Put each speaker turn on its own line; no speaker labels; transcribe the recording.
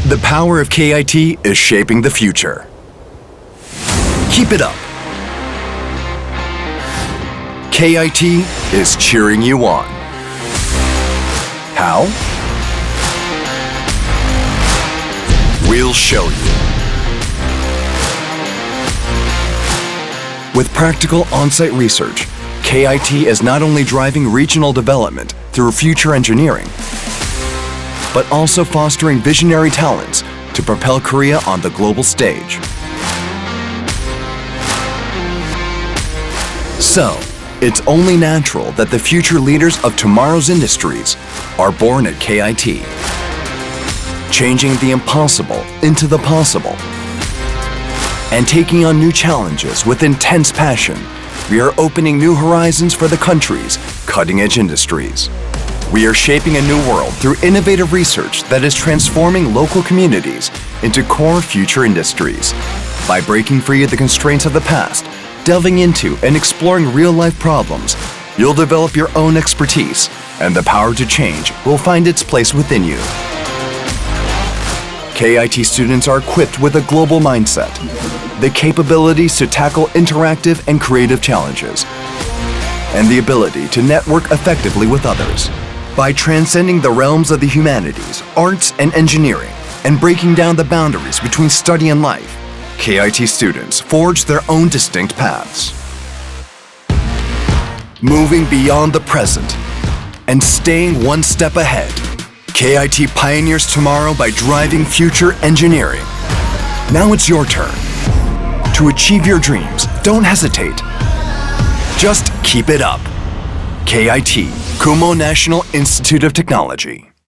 The power of KIT is shaping the future. Keep it up. KIT is cheering you on. How? We'll show you. With practical on-site research, KIT is not only driving regional development through future engineering, but also fostering visionary talents to propel Korea on the global stage. So, it's only natural that the future leaders of tomorrow's industries are born at KIT. Changing the impossible into the possible. And taking on new challenges with intense passion, we are opening new horizons for the country's cutting-edge industries. We are shaping a new world through innovative research that is transforming local communities into core future industries. By breaking free of the constraints of the past, delving into and exploring real-life problems, you'll develop your own expertise, and the power to change will find its place within you. KIT students are equipped with a global mindset, the capabilities to tackle interactive and creative challenges, and the ability to network effectively with others. By transcending the realms of the humanities, arts, and engineering, and breaking down the boundaries between study and life, KIT students forge their own distinct paths. Moving beyond the present and staying one step ahead, KIT pioneers tomorrow by driving future engineering. Now it's your turn. To achieve your dreams, don't hesitate. Just keep it up. KIT, Kumoh National Institute of Technology.